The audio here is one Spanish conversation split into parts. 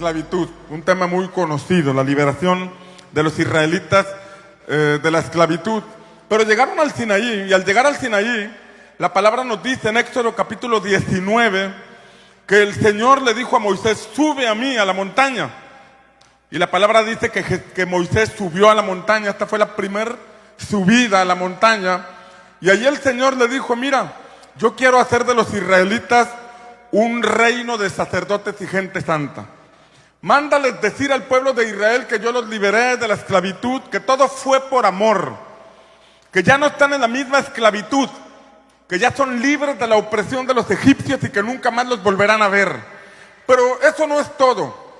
esclavitud, un tema muy conocido, la liberación de los israelitas de la esclavitud. Pero llegaron al Sinaí, y al llegar al Sinaí, la palabra nos dice en Éxodo capítulo 19, que el Señor le dijo a Moisés: sube a mí a la montaña. Y la palabra dice que Moisés subió a la montaña. Esta fue la primera subida a la montaña. Y allí el Señor le dijo: mira, yo quiero hacer de los israelitas un reino de sacerdotes y gente santa. Mándales decir al pueblo de Israel que yo los liberé de la esclavitud, que todo fue por amor, que ya no están en la misma esclavitud, que ya son libres de la opresión de los egipcios y que nunca más los volverán a ver. Pero eso no es todo.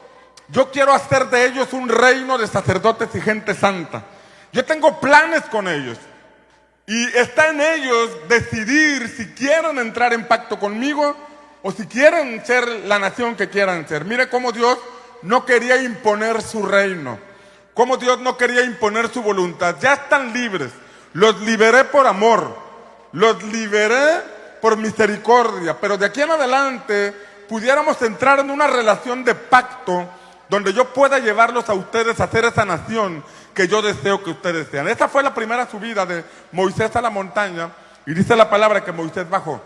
Yo quiero hacer de ellos un reino de sacerdotes y gente santa. Yo tengo planes con ellos. Y está en ellos decidir si quieren entrar en pacto conmigo o si quieren ser la nación que quieran ser. Mire cómo Dios no quería imponer su reino, cómo Dios no quería imponer su voluntad. Ya están libres. Los liberé por amor, los liberé por misericordia. Pero de aquí en adelante pudiéramos entrar en una relación de pacto donde yo pueda llevarlos a ustedes a ser esa nación que yo deseo que ustedes sean. Esa fue la primera subida de Moisés a la montaña, y dice la palabra que Moisés bajó.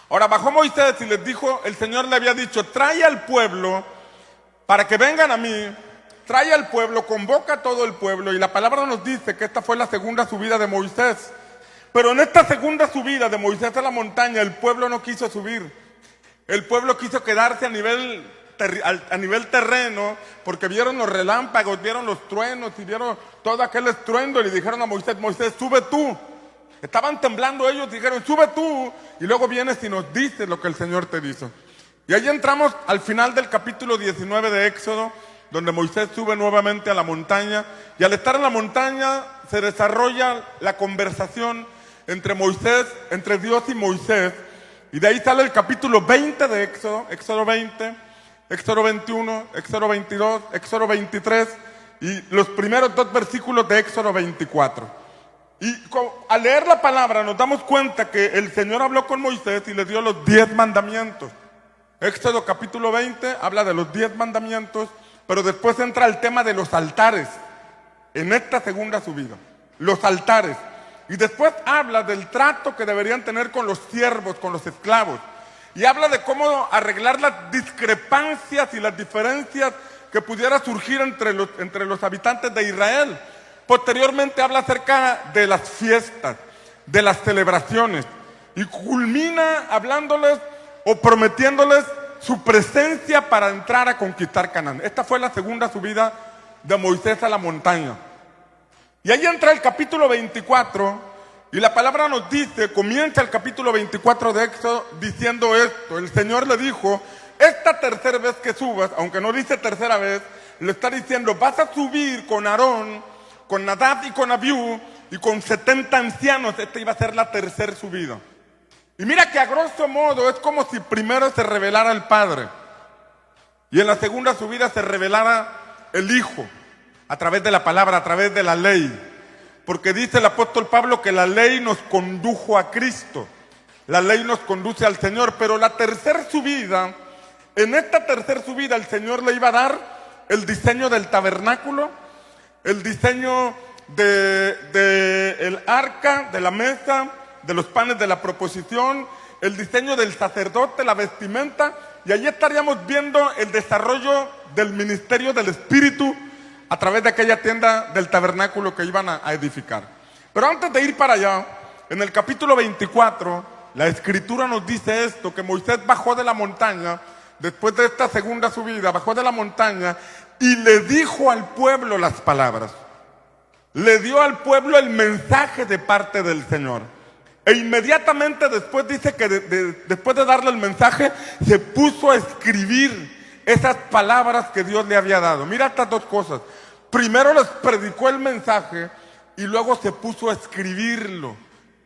Ahora bajó Moisés y les dijo, el Señor le había dicho: trae al pueblo para que vengan a mí, trae al pueblo, convoca a todo el pueblo. Y la palabra nos dice que esta fue la segunda subida de Moisés. Pero en esta segunda subida de Moisés a la montaña, el pueblo no quiso subir. El pueblo quiso quedarse a nivel terreno, porque vieron los relámpagos, vieron los truenos y vieron todo aquel estruendo, y le dijeron a Moisés: Moisés, sube tú. Estaban temblando ellos, dijeron: sube tú, y luego vienes y nos dices lo que el Señor te dice. Y ahí entramos al final del capítulo 19 de Éxodo, donde Moisés sube nuevamente a la montaña, y al estar en la montaña se desarrolla la conversación entre Dios y Moisés, y de ahí sale el capítulo 20 de Éxodo, Éxodo 20, Éxodo 21, Éxodo 22, Éxodo 23 y los primeros 2 versículos de Éxodo 24. Y al leer la palabra nos damos cuenta que el Señor habló con Moisés y le dio los 10 mandamientos. Éxodo capítulo 20 habla de los 10 mandamientos, pero después entra el tema de los altares en esta segunda subida. Los altares. Y después habla del trato que deberían tener con los siervos, con los esclavos. Y habla de cómo arreglar las discrepancias y las diferencias que pudiera surgir entre los habitantes de Israel. Posteriormente habla acerca de las fiestas, de las celebraciones. Y culmina hablándoles o prometiéndoles su presencia para entrar a conquistar Canaán. Esta fue la segunda subida de Moisés a la montaña. Y ahí entra el capítulo 24, y la palabra nos dice, comienza el capítulo 24 de Éxodo diciendo esto. El Señor le dijo: esta tercera vez que subas, aunque no dice tercera vez, le está diciendo: vas a subir con Aarón, con Nadab y con Abiú, y con 70 ancianos. Esta iba a ser la tercera subida. Y mira que a grosso modo es como si primero se revelara el Padre, y en la segunda subida se revelara el Hijo, a través de la palabra, a través de la ley. Porque dice el apóstol Pablo que la ley nos condujo a Cristo, la ley nos conduce al Señor. Pero la tercera subida, en esta tercera subida el Señor le iba a dar el diseño del tabernáculo, el diseño del arca, de la mesa, de los panes de la proposición, el diseño del sacerdote, la vestimenta. Y allí estaríamos viendo el desarrollo del ministerio del Espíritu a través de aquella tienda del tabernáculo que iban a edificar. Pero antes de ir para allá, en el capítulo 24, la Escritura nos dice esto, que Moisés bajó de la montaña, después de esta segunda subida, bajó de la montaña y le dijo al pueblo las palabras. Le dio al pueblo el mensaje de parte del Señor. E inmediatamente después dice que después de darle el mensaje, se puso a escribir esas palabras que Dios le había dado. Mira estas 2 cosas. Primero les predicó el mensaje y luego se puso a escribirlo.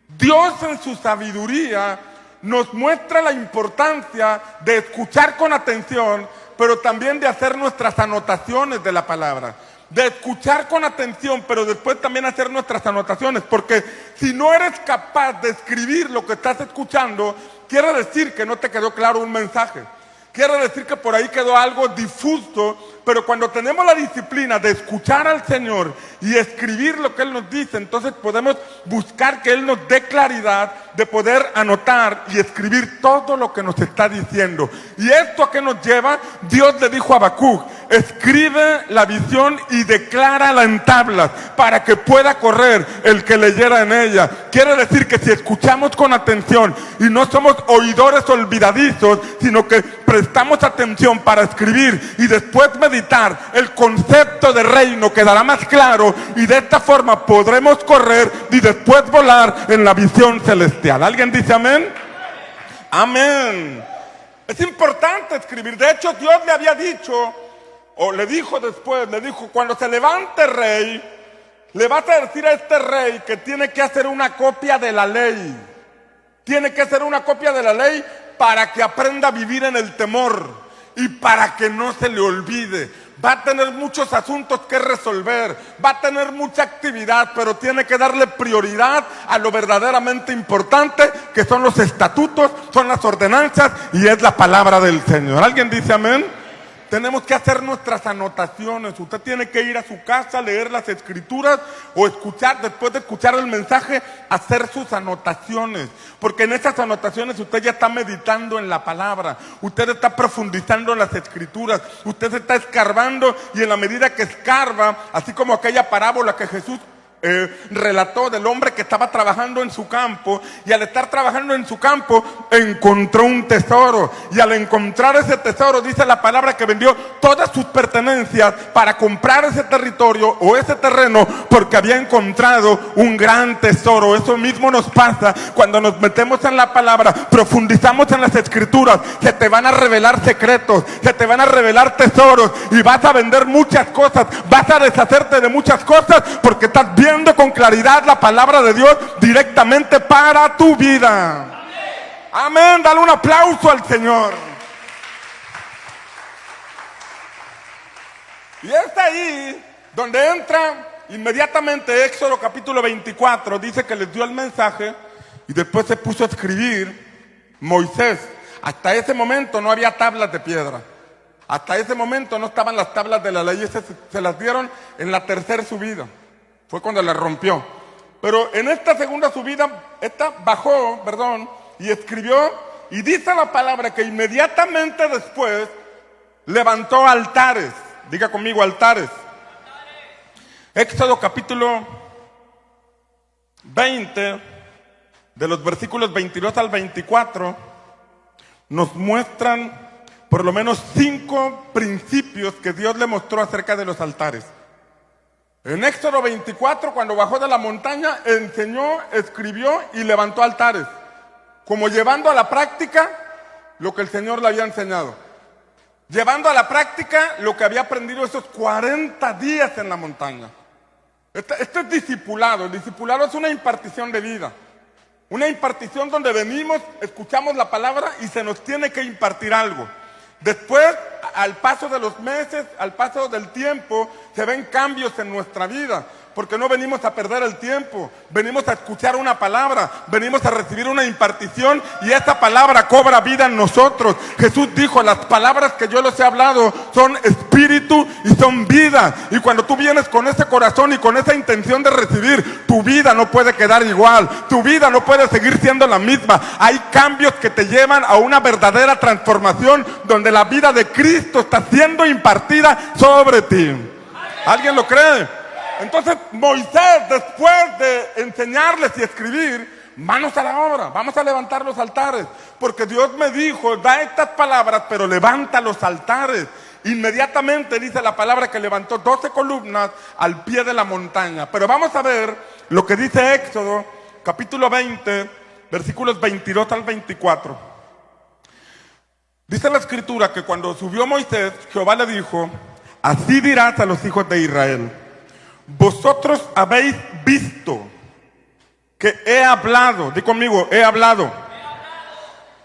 Dios en su sabiduría nos muestra la importancia de escuchar con atención, pero también de hacer nuestras anotaciones de la palabra. De escuchar con atención, pero después también hacer nuestras anotaciones. Porque si no eres capaz de escribir lo que estás escuchando, quiere decir que no te quedó claro un mensaje. Quiere decir que por ahí quedó algo difuso, pero cuando tenemos la disciplina de escuchar al Señor y escribir lo que Él nos dice, entonces podemos buscar que Él nos dé claridad de poder anotar y escribir todo lo que nos está diciendo. ¿Y esto a qué nos lleva? Dios le dijo a Habacuc: escribe la visión y declárala en tablas para que pueda correr el que leyera en ella. Quiere decir que si escuchamos con atención y no somos oidores olvidadizos, sino que prestamos atención para escribir y después meditar, el concepto de reino quedará más claro y de esta forma podremos correr y después volar en la visión celestial. ¿Alguien dice amén? Amén. Es importante escribir. De hecho, Dios le había dicho, o le dijo después, le dijo: cuando se levante rey, le vas a decir a este rey que tiene que hacer una copia de la ley. Tiene que hacer una copia de la ley para que aprenda a vivir en el temor y para que no se le olvide. Va a tener muchos asuntos que resolver, va a tener mucha actividad, pero tiene que darle prioridad a lo verdaderamente importante, que son los estatutos, son las ordenanzas y es la palabra del Señor. ¿Alguien dice amén? Tenemos que hacer nuestras anotaciones. Usted tiene que ir a su casa, leer las escrituras o escuchar, después de escuchar el mensaje, hacer sus anotaciones. Porque en esas anotaciones usted ya está meditando en la palabra. Usted está profundizando en las escrituras. Usted se está escarbando y en la medida que escarba, así como aquella parábola que Jesús relató del hombre que estaba trabajando en su campo, y al estar trabajando en su campo encontró un tesoro, y al encontrar ese tesoro, dice la palabra que vendió todas sus pertenencias para comprar ese territorio o ese terreno, porque había encontrado un gran tesoro. Eso mismo nos pasa cuando nos metemos en la palabra, profundizamos en las escrituras. Se te van a revelar secretos, se te van a revelar tesoros, y vas a vender muchas cosas, vas a deshacerte de muchas cosas, porque estás viendo con claridad la palabra de Dios directamente para tu vida. Amén. Amén. Dale un aplauso al Señor. Y es ahí donde entra inmediatamente Éxodo capítulo 24. Dice que les dio el mensaje y después se puso a escribir Moisés. Hasta ese momento no había tablas de piedra. Hasta ese momento no estaban las tablas de la ley. Se las dieron en la tercera subida. Fue cuando la rompió. Pero en esta segunda subida, bajó, y escribió, y dice la palabra que inmediatamente después levantó altares. Diga conmigo, altares. Éxodo capítulo 20, de los versículos 22 al 24, nos muestran por lo menos 5 principios que Dios le mostró acerca de los altares. En Éxodo 24, cuando bajó de la montaña, enseñó, escribió y levantó altares, como llevando a la práctica lo que el Señor le había enseñado. Llevando a la práctica lo que había aprendido esos 40 días en la montaña. Esto es discipulado. El discipulado es una impartición de vida. Una impartición donde venimos, escuchamos la palabra y se nos tiene que impartir algo. Después, al paso de los meses, al paso del tiempo, se ven cambios en nuestra vida, porque no venimos a perder el tiempo, venimos a escuchar una palabra, venimos a recibir una impartición y esa palabra cobra vida en nosotros. Jesús dijo: las palabras que yo les he hablado son espíritu y son vida. Y cuando tú vienes con ese corazón y con esa intención de recibir, tu vida no puede quedar igual, tu vida no puede seguir siendo la misma. Hay cambios que te llevan a una verdadera transformación, donde la vida de Cristo está siendo impartida sobre ti. ¿Alguien lo cree? Entonces Moisés, después de enseñarles y escribir, manos a la obra, vamos a levantar los altares, porque Dios me dijo: da estas palabras, pero levanta los altares. Inmediatamente dice la palabra que levantó 12 columnas al pie de la montaña. Pero vamos a ver lo que dice Éxodo capítulo 20, versículos 22 al 24. Dice la escritura que cuando subió Moisés, Jehová le dijo: así dirás a los hijos de Israel: vosotros habéis visto que he hablado. Di conmigo, he hablado.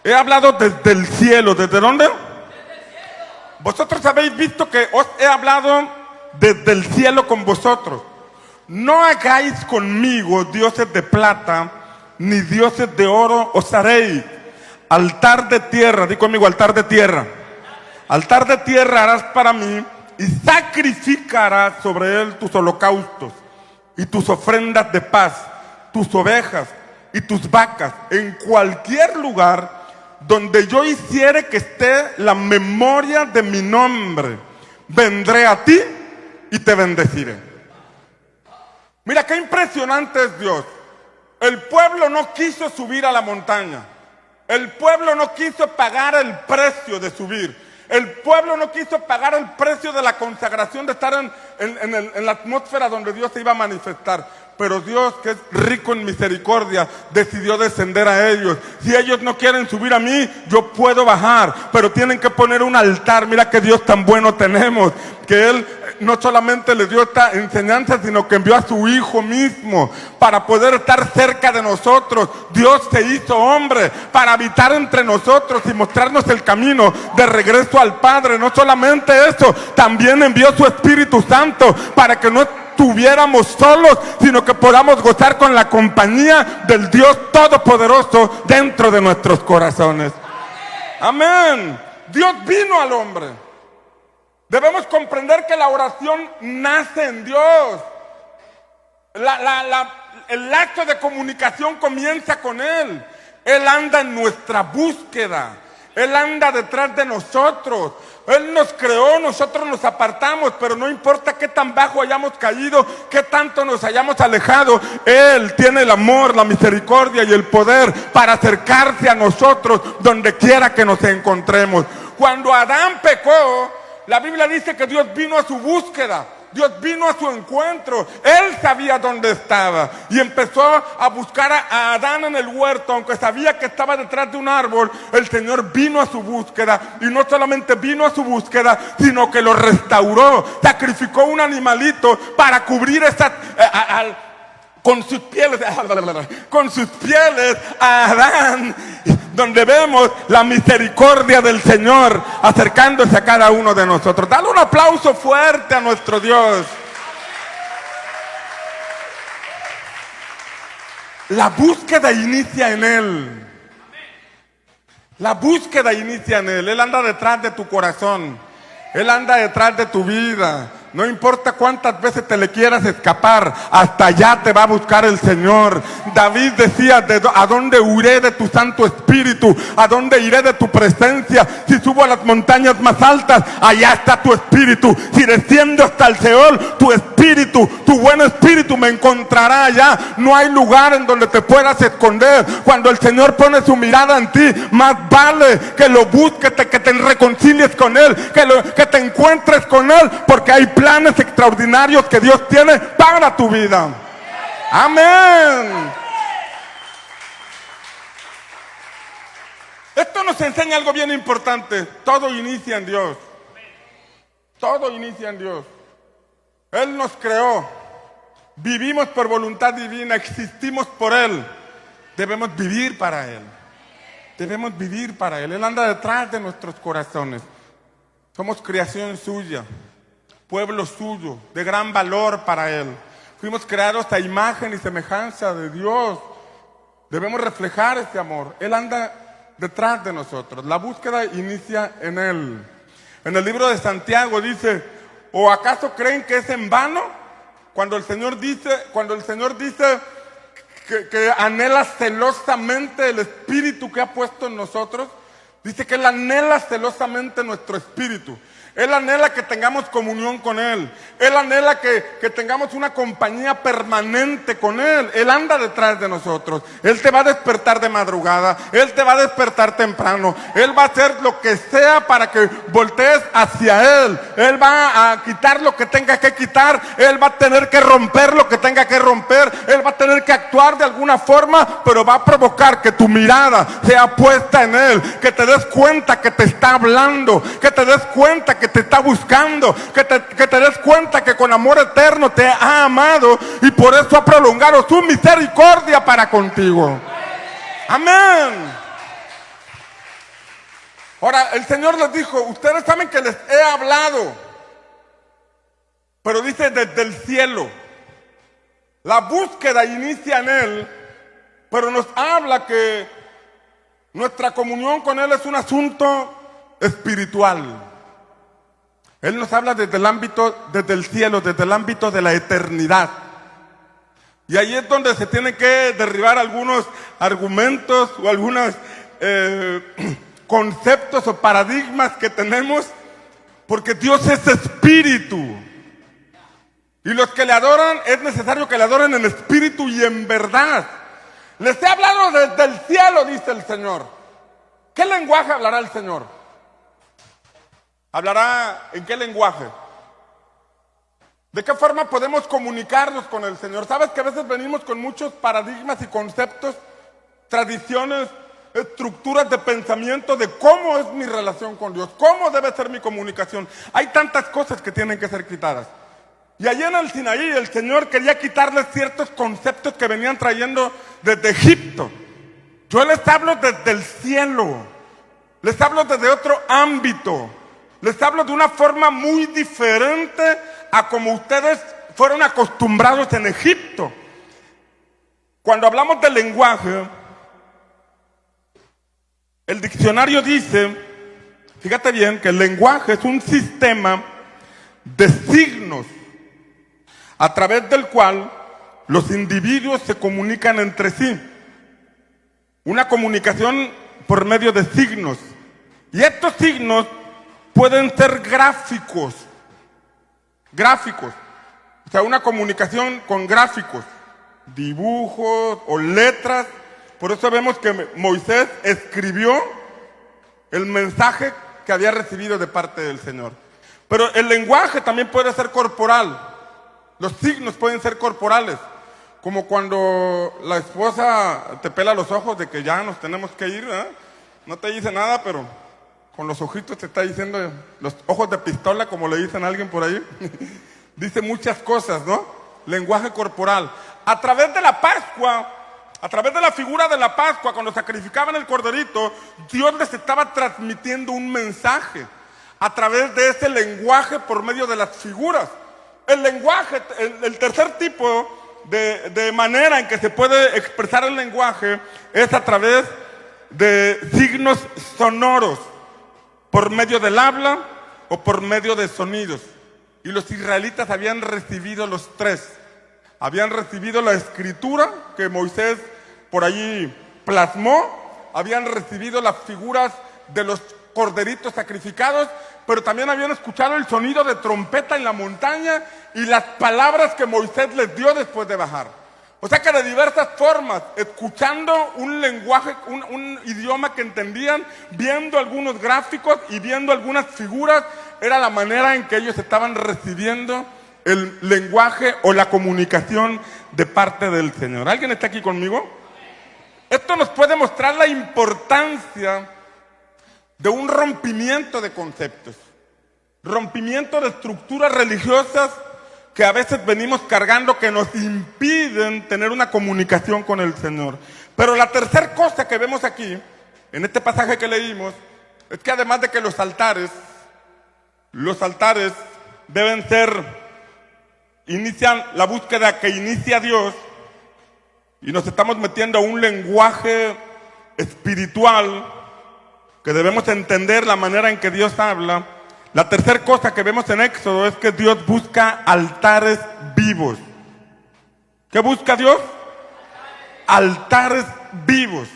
He hablado desde el cielo. ¿Desde dónde? Desde el cielo. Vosotros habéis visto que os he hablado desde el cielo con vosotros. No hagáis conmigo dioses de plata, ni dioses de oro os haréis. Altar de tierra. Di conmigo, altar de tierra. Altar de tierra harás para mí y sacrificarás sobre él tus holocaustos y tus ofrendas de paz, tus ovejas y tus vacas, en cualquier lugar donde yo hiciere que esté la memoria de mi nombre. Vendré a ti y te bendeciré. Mira qué impresionante es Dios. El pueblo no quiso subir a la montaña. El pueblo no quiso pagar el precio de subir. El pueblo no quiso pagar el precio de la consagración, de estar en la atmósfera donde Dios se iba a manifestar. Pero Dios, que es rico en misericordia, decidió descender a ellos. Si ellos no quieren subir a mí, yo puedo bajar, pero tienen que poner un altar. Mira qué Dios tan bueno tenemos, que Él no solamente les dio esta enseñanza, sino que envió a su Hijo mismo para poder estar cerca de nosotros. Dios se hizo hombre para habitar entre nosotros y mostrarnos el camino de regreso al Padre. No solamente eso, también envió su Espíritu Santo para que no estuviéramos solos, sino que podamos gozar con la compañía del Dios Todopoderoso dentro de nuestros corazones. Amén. Dios vino al hombre. Debemos comprender que la oración nace en Dios. El acto de comunicación comienza con Él. Él anda en nuestra búsqueda. Él anda detrás de nosotros. Él nos creó, nosotros nos apartamos, pero no importa qué tan bajo hayamos caído, qué tanto nos hayamos alejado, Él tiene el amor, la misericordia y el poder para acercarse a nosotros donde quiera que nos encontremos. Cuando Adán pecó, la Biblia dice que Dios vino a su búsqueda. Dios vino a su encuentro. Él sabía dónde estaba y empezó a buscar a Adán en el huerto. Aunque sabía que estaba detrás de un árbol, el Señor vino a su búsqueda. Y no solamente vino a su búsqueda, sino que lo restauró. Sacrificó un animalito para cubrir con sus pieles a Adán, donde vemos la misericordia del Señor acercándose a cada uno de nosotros. Dale un aplauso fuerte a nuestro Dios. La búsqueda inicia en Él. La búsqueda inicia en Él. Él anda detrás de tu corazón. Él anda detrás de tu vida. No importa cuántas veces te le quieras escapar, hasta allá te va a buscar el Señor. David decía, ¿a dónde huiré de tu Santo Espíritu? ¿A dónde iré de tu presencia? Si subo a las montañas más altas, allá está tu Espíritu. Si desciendo hasta el Seol, tu Espíritu, tu buen Espíritu me encontrará allá. No hay lugar en donde te puedas esconder. Cuando el Señor pone su mirada en ti, más vale que lo busques, que te reconcilies con Él, que te encuentres con Él, porque hay planes extraordinarios que Dios tiene para tu vida. Amén. Esto nos enseña algo bien importante. Todo inicia en Dios. Todo inicia en Dios. Él nos creó. Vivimos por voluntad divina. Existimos por Él. Debemos vivir para Él. Debemos vivir para Él. Él anda detrás de nuestros corazones. Somos creación suya. Pueblo suyo, de gran valor para Él. Fuimos creados a imagen y semejanza de Dios. Debemos reflejar ese amor. Él anda detrás de nosotros. La búsqueda inicia en Él. En el libro de Santiago dice, ¿o acaso creen que es en vano? Cuando el Señor dice que anhela celosamente el espíritu que ha puesto en nosotros, dice que Él anhela celosamente nuestro espíritu. Él anhela que tengamos comunión con Él. Él anhela que tengamos una compañía permanente con Él. Él anda detrás de nosotros. Él te va a despertar de madrugada. Él te va a despertar temprano. Él va a hacer lo que sea para que voltees hacia Él. Él va a quitar lo que tenga que quitar. Él va a tener que romper lo que tenga que romper. Él va a tener que actuar de alguna forma, pero va a provocar que tu mirada sea puesta en Él. Que te des cuenta que te está hablando. Que te des cuenta que te está buscando, que te des cuenta que con amor eterno te ha amado y por eso ha prolongado su misericordia para contigo. Amén. Ahora el Señor les dijo, ustedes saben que les he hablado, pero dice desde el cielo. La búsqueda inicia en Él, pero nos habla que nuestra comunión con Él es un asunto espiritual. Él nos habla desde el ámbito, desde el cielo, desde el ámbito de la eternidad. Y ahí es donde se tienen que derribar algunos argumentos o algunos conceptos o paradigmas que tenemos, porque Dios es espíritu. Y los que le adoran, es necesario que le adoren en espíritu y en verdad. Les he hablado desde el cielo, dice el Señor. ¿Qué lenguaje hablará el Señor? ¿Hablará en qué lenguaje? ¿De qué forma podemos comunicarnos con el Señor? ¿Sabes que a veces venimos con muchos paradigmas y conceptos, tradiciones, estructuras de pensamiento de cómo es mi relación con Dios, cómo debe ser mi comunicación? Hay tantas cosas que tienen que ser quitadas. Y allí en el Sinaí el Señor quería quitarles ciertos conceptos que venían trayendo desde Egipto. Yo les hablo desde el cielo, les hablo desde otro ámbito, les hablo de una forma muy diferente a como ustedes fueron acostumbrados en Egipto. Cuando hablamos del lenguaje, el diccionario dice, fíjate bien, que el lenguaje es un sistema de signos a través del cual los individuos se comunican entre sí. Una comunicación por medio de signos. Y estos signos pueden ser gráficos. Gráficos. O sea, una comunicación con gráficos, dibujos o letras. Por eso vemos que Moisés escribió el mensaje que había recibido de parte del Señor. Pero el lenguaje también puede ser corporal. Los signos pueden ser corporales. Como cuando la esposa te pela los ojos de que ya nos tenemos que ir, ¿eh? No te dice nada, pero con los ojitos te está diciendo, los ojos de pistola, como le dicen a alguien por ahí. Dice muchas cosas, ¿no? Lenguaje corporal. A través de la Pascua, a través de la figura de la Pascua, cuando sacrificaban el corderito, Dios les estaba transmitiendo un mensaje a través de ese lenguaje por medio de las figuras. El lenguaje, el tercer tipo de manera en que se puede expresar el lenguaje es a través de signos sonoros, por medio del habla o por medio de sonidos. Y los israelitas habían recibido los tres. Habían recibido la escritura que Moisés por allí plasmó, habían recibido las figuras de los corderitos sacrificados, pero también habían escuchado el sonido de trompeta en la montaña y las palabras que Moisés les dio después de bajar. O sea que de diversas formas, escuchando un lenguaje, un idioma que entendían, viendo algunos gráficos y viendo algunas figuras, era la manera en que ellos estaban recibiendo el lenguaje o la comunicación de parte del Señor. ¿Alguien está aquí conmigo? Esto nos puede mostrar la importancia de un rompimiento de conceptos, rompimiento de estructuras religiosas que a veces venimos cargando, que nos impiden tener una comunicación con el Señor. Pero la tercera cosa que vemos aquí, en este pasaje que leímos, es que además de que los altares deben ser, inician la búsqueda que inicia Dios, y nos estamos metiendo a un lenguaje espiritual, que debemos entender la manera en que Dios habla. La tercera cosa que vemos en Éxodo es que Dios busca altares vivos. ¿Qué busca Dios? Altares vivos.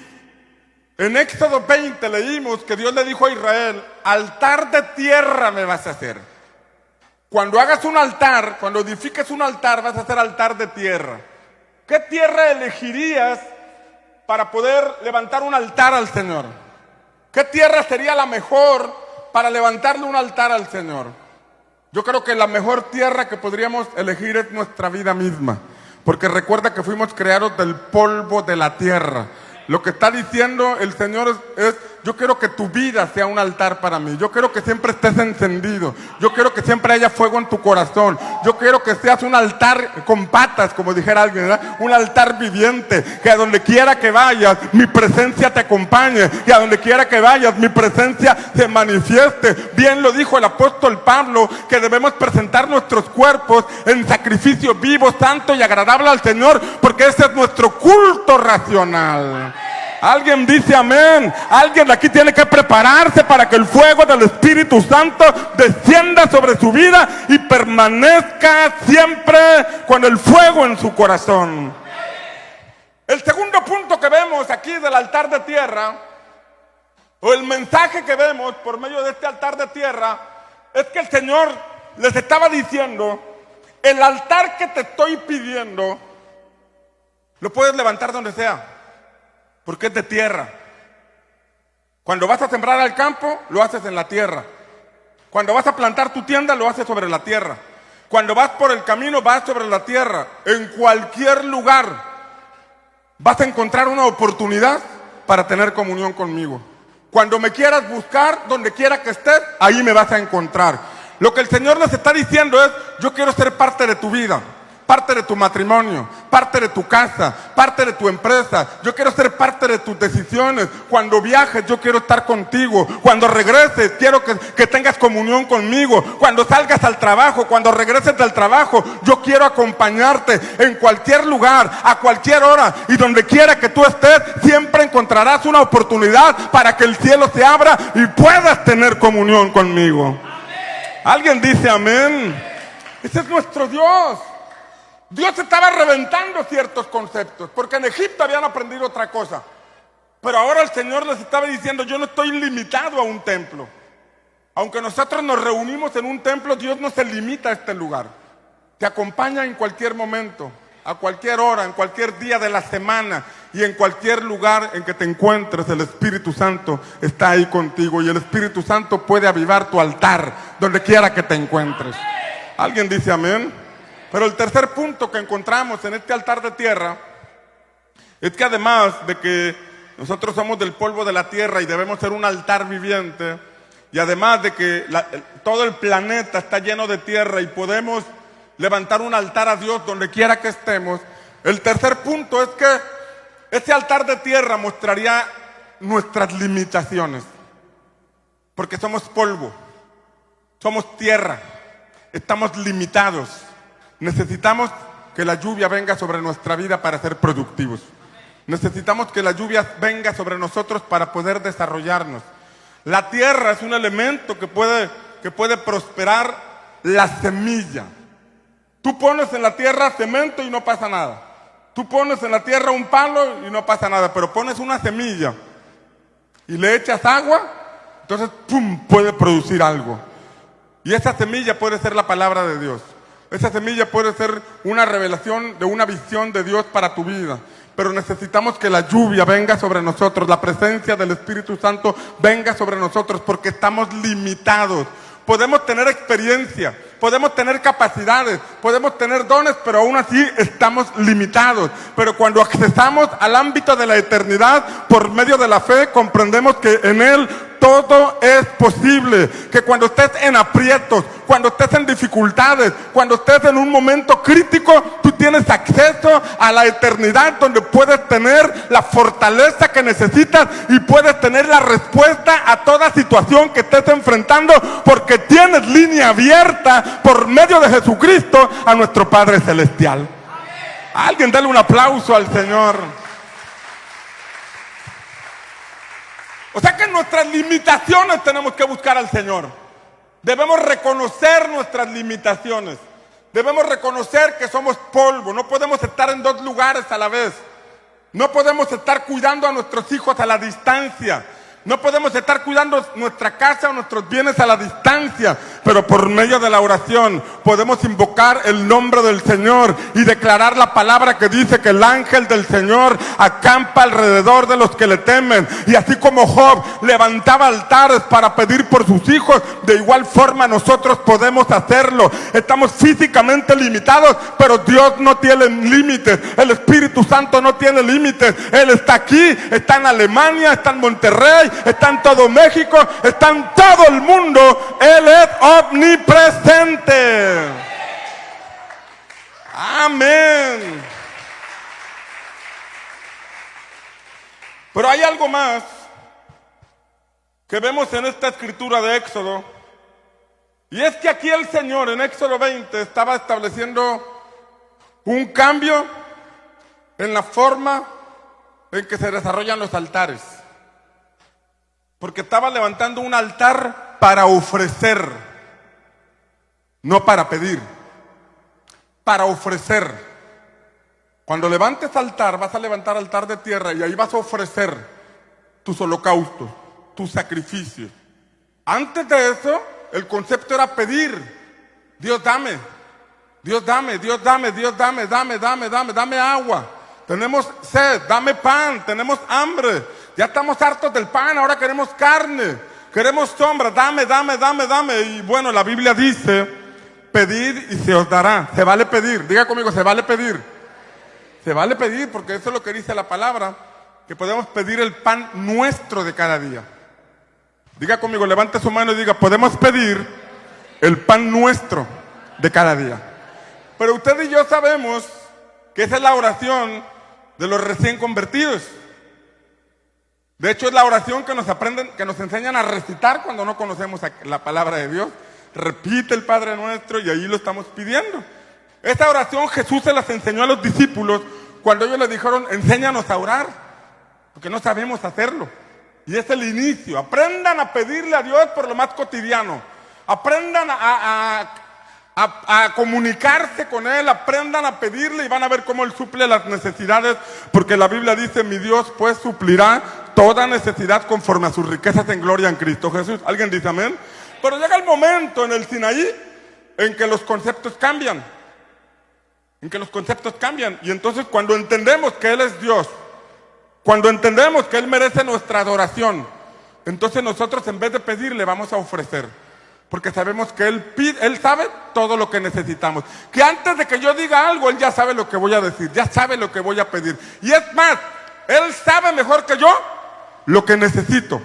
En Éxodo 20 leímos que Dios le dijo a Israel, altar de tierra me vas a hacer. Cuando hagas un altar, cuando edifiques un altar, vas a hacer altar de tierra. ¿Qué tierra elegirías para poder levantar un altar al Señor? ¿Qué tierra sería la mejor para levantarle un altar al Señor? Yo creo que la mejor tierra que podríamos elegir es nuestra vida misma. Porque recuerda que fuimos creados del polvo de la tierra. Lo que está diciendo el Señor es, yo quiero que tu vida sea un altar para mí. Yo quiero que siempre estés encendido. Yo quiero que siempre haya fuego en tu corazón. Yo quiero que seas un altar con patas, como dijera alguien, ¿verdad? Un altar viviente. Que a donde quiera que vayas, mi presencia te acompañe. Y a donde quiera que vayas, mi presencia se manifieste. Bien lo dijo el apóstol Pablo, que debemos presentar nuestros cuerpos en sacrificio vivo, santo y agradable al Señor, porque ese es nuestro culto racional. Alguien dice amén. Alguien de aquí tiene que prepararse para que el fuego del Espíritu Santo descienda sobre su vida y permanezca siempre con el fuego en su corazón. El segundo punto que vemos aquí del altar de tierra, o el mensaje que vemos por medio de este altar de tierra, es que el Señor les estaba diciendo: el altar que te estoy pidiendo lo puedes levantar donde sea, porque es de tierra. Cuando vas a sembrar al campo, lo haces en la tierra. Cuando vas a plantar tu tienda, lo haces sobre la tierra. Cuando vas por el camino, vas sobre la tierra. En cualquier lugar vas a encontrar una oportunidad para tener comunión conmigo. Cuando me quieras buscar, donde quiera que estés, ahí me vas a encontrar. Lo que el Señor les está diciendo es: yo quiero ser parte de tu vida, parte de tu matrimonio, parte de tu casa, parte de tu empresa. Yo quiero ser parte de tus decisiones. Cuando viajes, yo quiero estar contigo. Cuando regreses, quiero que tengas comunión conmigo. Cuando salgas al trabajo, cuando regreses del trabajo, yo quiero acompañarte en cualquier lugar, a cualquier hora, y donde quiera que tú estés, siempre encontrarás una oportunidad para que el cielo se abra y puedas tener comunión conmigo. Amén. ¿Alguien dice amén? Ese es nuestro Dios. Dios estaba reventando ciertos conceptos, porque en Egipto habían aprendido otra cosa. Pero ahora el Señor les estaba diciendo: yo no estoy limitado a un templo. Aunque nosotros nos reunimos en un templo, Dios no se limita a este lugar. Te acompaña en cualquier momento, a cualquier hora, en cualquier día de la semana, y en cualquier lugar en que te encuentres. El Espíritu Santo está ahí contigo, y el Espíritu Santo puede avivar tu altar donde quiera que te encuentres. ¿Alguien dice amén? Pero el tercer punto que encontramos en este altar de tierra es que, además de que nosotros somos del polvo de la tierra y debemos ser un altar viviente, y además de que todo el planeta está lleno de tierra y podemos levantar un altar a Dios donde quiera que estemos, el tercer punto es que ese altar de tierra mostraría nuestras limitaciones, porque somos polvo, somos tierra, estamos limitados. Necesitamos que la lluvia venga sobre nuestra vida para ser productivos. Necesitamos que la lluvia venga sobre nosotros para poder desarrollarnos. La tierra es un elemento que puede prosperar la semilla. Tú pones en la tierra cemento y no pasa nada. Tú pones en la tierra un palo y no pasa nada, pero pones una semilla y le echas agua, entonces ¡pum!, puede producir algo. Y esa semilla puede ser la palabra de Dios. Esa semilla puede ser una revelación de una visión de Dios para tu vida. Pero necesitamos que la lluvia venga sobre nosotros, la presencia del Espíritu Santo venga sobre nosotros, porque estamos limitados. Podemos tener experiencia, podemos tener capacidades, podemos tener dones, pero aún así estamos limitados. Pero cuando accesamos al ámbito de la eternidad por medio de la fe, comprendemos que en Él todo es posible. Que cuando estés en aprietos, cuando estés en dificultades, cuando estés en un momento crítico, tú tienes acceso a la eternidad, donde puedes tener la fortaleza que necesitas y puedes tener la respuesta a toda situación que estés enfrentando, porque tienes línea abierta por medio de Jesucristo a nuestro Padre Celestial. Alguien dale un aplauso al Señor. O sea que en nuestras limitaciones tenemos que buscar al Señor. Debemos reconocer nuestras limitaciones. Debemos reconocer que somos polvo. No podemos estar en dos lugares a la vez. No podemos estar cuidando a nuestros hijos a la distancia. No podemos estar cuidando nuestra casa o nuestros bienes a la distancia, pero por medio de la oración podemos invocar el nombre del Señor y declarar la palabra que dice que el ángel del Señor acampa alrededor de los que le temen. Y así como Job levantaba altares para pedir por sus hijos, de igual forma nosotros podemos hacerlo. Estamos físicamente limitados, pero Dios no tiene límites. El Espíritu Santo no tiene límites. Él está aquí, está en Alemania, está en Monterrey, está en todo México, está en todo el mundo. Él es omnipresente. Amén. Pero hay algo más que vemos en esta escritura de Éxodo, y es que aquí el Señor en Éxodo 20 estaba estableciendo un cambio en la forma en que se desarrollan los altares. Porque estaba levantando un altar para ofrecer, no para pedir, para ofrecer. Cuando levantes altar, vas a levantar altar de tierra y ahí vas a ofrecer tus holocaustos, tus sacrificios. Antes de eso, el concepto era pedir. Dios dame, Dios dame, Dios dame, Dios dame, dame agua. Tenemos sed, dame pan, tenemos hambre. Ya estamos hartos del pan, ahora queremos carne, queremos sombra, dame. Y bueno, la Biblia dice, pedid y se os dará. Se vale pedir, diga conmigo, se vale pedir. Se vale pedir porque eso es lo que dice la palabra, que podemos pedir el pan nuestro de cada día. Diga conmigo, levante su mano y diga, podemos pedir el pan nuestro de cada día. Pero usted y yo sabemos que esa es la oración de los recién convertidos. De hecho, es la oración que nos enseñan a recitar cuando no conocemos la palabra de Dios. Repite el Padre Nuestro y ahí lo estamos pidiendo. Esta oración Jesús se las enseñó a los discípulos cuando ellos le dijeron, enséñanos a orar, porque no sabemos hacerlo. Y es el inicio. Aprendan a pedirle a Dios por lo más cotidiano. Aprendan a comunicarse con Él, aprendan a pedirle y van a ver cómo Él suple las necesidades, porque la Biblia dice, mi Dios pues suplirá toda necesidad conforme a sus riquezas en gloria en Cristo Jesús. ¿Alguien dice amén? Pero llega el momento en el Sinaí en que los conceptos cambian. Y entonces cuando entendemos que Él es Dios, cuando entendemos que Él merece nuestra adoración, entonces nosotros en vez de pedirle vamos a ofrecer. Porque sabemos que Él sabe todo lo que necesitamos. Que antes de que yo diga algo, Él ya sabe lo que voy a decir, ya sabe lo que voy a pedir. Y es más, Él sabe mejor que yo lo que necesito.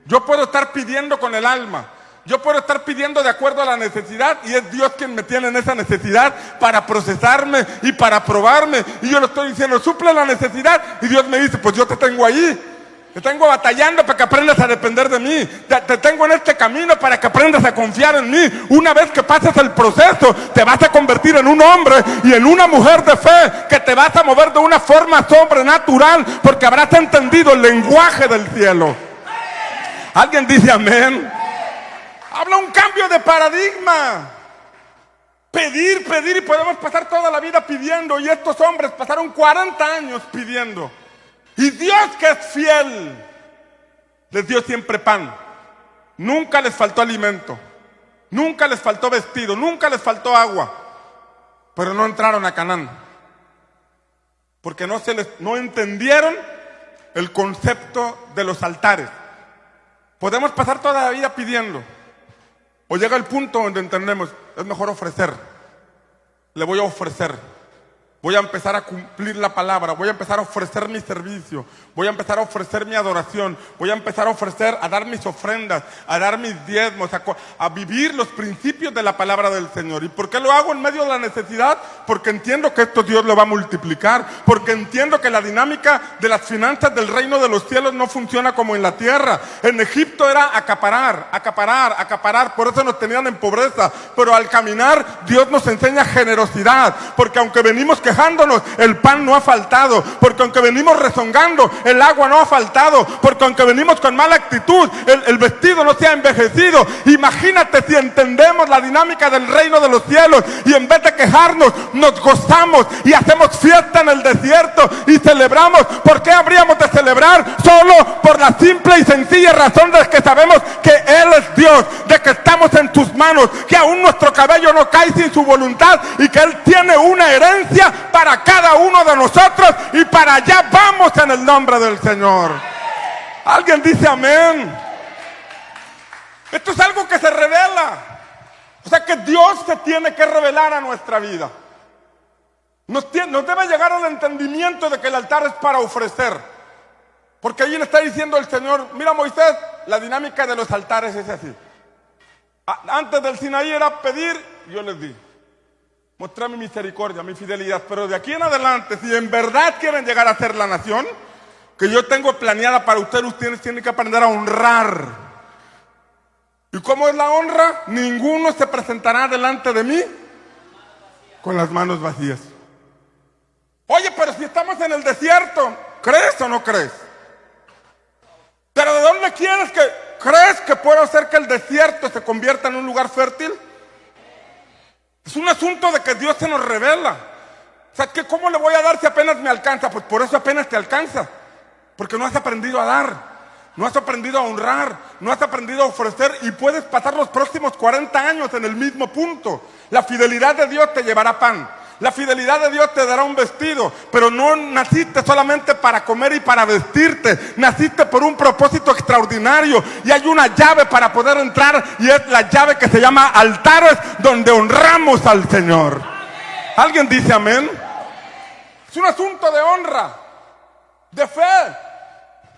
Yo puedo estar pidiendo con el alma, yo puedo estar pidiendo de acuerdo a la necesidad, y es Dios quien me tiene en esa necesidad para procesarme y para probarme. Y yo le estoy diciendo, suple la necesidad, y Dios me dice, pues yo te tengo ahí. Te tengo batallando para que aprendas a depender de mí. Te tengo en este camino para que aprendas a confiar en mí. Una vez que pases el proceso, te vas a convertir en un hombre y en una mujer de fe, que te vas a mover de una forma sobrenatural, porque habrás entendido el lenguaje del cielo. ¿Alguien dice amén? Habla un cambio de paradigma. Pedir, y podemos pasar toda la vida pidiendo. Y estos hombres pasaron 40 años pidiendo. Y Dios, que es fiel, les dio siempre pan. Nunca les faltó alimento, nunca les faltó vestido, nunca les faltó agua. Pero no entraron a Canaán, porque no entendieron el concepto de los altares. Podemos pasar toda la vida pidiendo, o llega el punto donde entendemos, es mejor ofrecer. Le voy a ofrecer. Voy a empezar a cumplir la palabra, voy a empezar a ofrecer mi servicio, voy a empezar a ofrecer mi adoración, voy a empezar a dar mis ofrendas, a dar mis diezmos, a vivir los principios de la palabra del Señor. ¿Y por qué lo hago en medio de la necesidad? Porque entiendo que esto Dios lo va a multiplicar, porque entiendo que la dinámica de las finanzas del reino de los cielos no funciona como en la tierra. En Egipto era acaparar, por eso nos tenían en pobreza, pero al caminar Dios nos enseña generosidad, porque aunque venimos quejándonos, el pan no ha faltado, porque aunque venimos rezongando, el agua no ha faltado, porque aunque venimos con mala actitud, el vestido no se ha envejecido. Imagínate si entendemos la dinámica del reino de los cielos y en vez de quejarnos, nos gozamos y hacemos fiesta en el desierto y celebramos. ¿Por qué habríamos de celebrar? Solo por la simple y sencilla razón de que sabemos que Él es Dios, de que estamos en sus manos, que aún nuestro cabello no cae sin su voluntad y que Él tiene una herencia para cada uno de nosotros, y para allá vamos en el nombre del Señor. ¿Alguien dice amén? Esto es algo que se revela. O sea que Dios se tiene que revelar a nuestra vida. Nos debe llegar al entendimiento de que el altar es para ofrecer. Porque ahí le está diciendo el Señor, mira Moisés, la dinámica de los altares es así. Antes del Sinaí era pedir, yo les di. Mostrar mi misericordia, mi fidelidad. Pero de aquí en adelante, si en verdad quieren llegar a ser la nación que yo tengo planeada para ustedes tienen que aprender a honrar. ¿Y cómo es la honra? Ninguno se presentará delante de mí con las manos vacías. Oye, pero si estamos en el desierto, ¿Crees o no crees? ¿Pero de dónde crees que puedo hacer que el desierto se convierta en un lugar fértil? Es un asunto de que Dios se nos revela. O sea, ¿cómo le voy a dar si apenas me alcanza? Pues por eso apenas te alcanza. Porque no has aprendido a dar, no has aprendido a honrar, no has aprendido a ofrecer y puedes pasar los próximos 40 años en el mismo punto. La fidelidad de Dios te llevará pan. La fidelidad de Dios te dará un vestido, pero no naciste solamente para comer y para vestirte. Naciste por un propósito extraordinario y hay una llave para poder entrar y es la llave que se llama altares, donde honramos al Señor. ¿Alguien dice amén? Es un asunto de honra, de fe.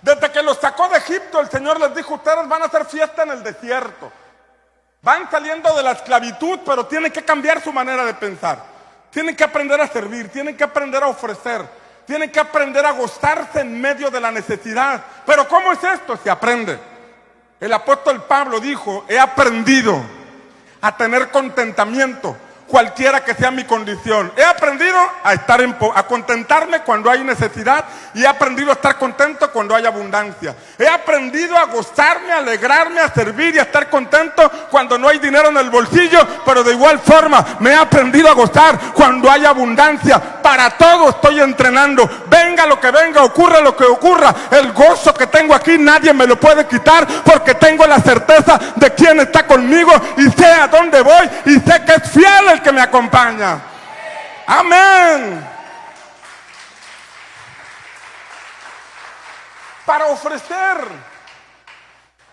Desde que los sacó de Egipto, el Señor les dijo: ustedes van a hacer fiesta en el desierto. Van saliendo de la esclavitud, pero tienen que cambiar su manera de pensar. Tienen que aprender a servir, tienen que aprender a ofrecer, tienen que aprender a gozarse en medio de la necesidad. Pero ¿cómo es esto? Se aprende. El apóstol Pablo dijo: he aprendido a tener contentamiento, cualquiera que sea mi condición. He aprendido a contentarme cuando hay necesidad y he aprendido a estar contento cuando hay abundancia. He aprendido a gozarme, a alegrarme, a servir y a estar contento cuando no hay dinero en el bolsillo, pero de igual forma me he aprendido a gozar cuando hay abundancia. Para todo estoy entrenando. Venga lo que venga, ocurra lo que ocurra, el gozo que tengo aquí nadie me lo puede quitar, porque tengo la certeza de quién está conmigo y sé a dónde voy y sé que es fiel el que me acompaña. Amén. Para ofrecer.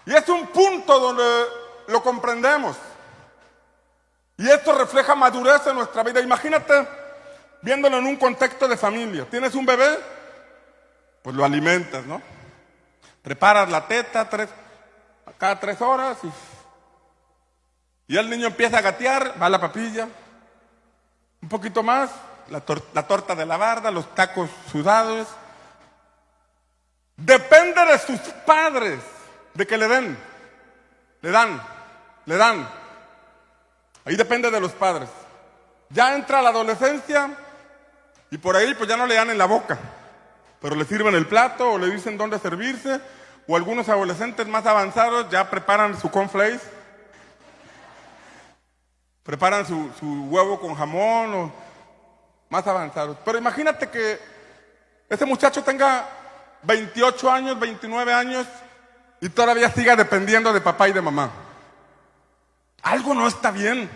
Y es un punto donde lo comprendemos. Y esto refleja madurez en nuestra vida. Imagínate viéndolo en un contexto de familia. Tienes un bebé, pues lo alimentas, ¿no? Preparas la teta cada 3 horas y el niño empieza a gatear, va a la papilla. Un poquito más, la torta de la barda, los tacos sudados. Depende de sus padres, de que le den. Le dan. Ahí depende de los padres. Ya entra la adolescencia y por ahí pues ya no le dan en la boca, pero le sirven el plato o le dicen dónde servirse, o algunos adolescentes más avanzados ya preparan su cornflakes, preparan su huevo con jamón, o más avanzados. Pero imagínate que ese muchacho tenga 28 años, 29 años y todavía siga dependiendo de papá y de mamá. Algo no está bien.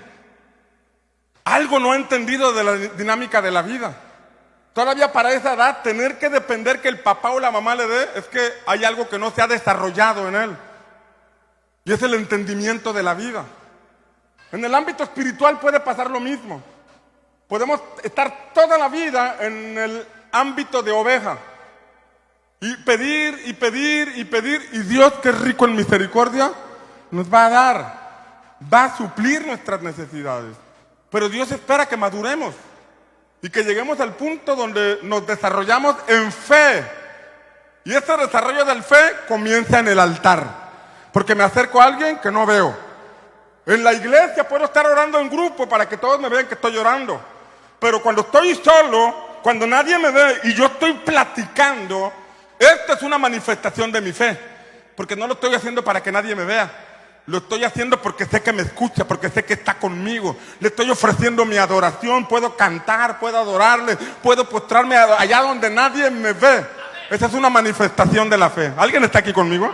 Algo no ha entendido de la dinámica de la vida. Todavía para esa edad tener que depender que el papá o la mamá le dé, es que hay algo que no se ha desarrollado en él. Y es el entendimiento de la vida. En el ámbito espiritual puede pasar lo mismo. Podemos estar toda la vida en el ámbito de oveja y pedir y pedir y pedir, y Dios, que es rico en misericordia, nos va a dar, va a suplir nuestras necesidades. Pero Dios espera que maduremos y que lleguemos al punto donde nos desarrollamos en fe. Y ese desarrollo del fe comienza en el altar, porque me acerco a alguien que no veo. En la iglesia puedo estar orando en grupo para que todos me vean que estoy orando, pero cuando estoy solo, cuando nadie me ve y yo estoy platicando, esta es una manifestación de mi fe, porque no lo estoy haciendo para que nadie me vea. Lo estoy haciendo porque sé que me escucha, porque sé que está conmigo. Le estoy ofreciendo mi adoración. Puedo cantar, puedo adorarle, puedo postrarme allá donde nadie me ve. Esa es una manifestación de la fe. ¿Alguien está aquí conmigo?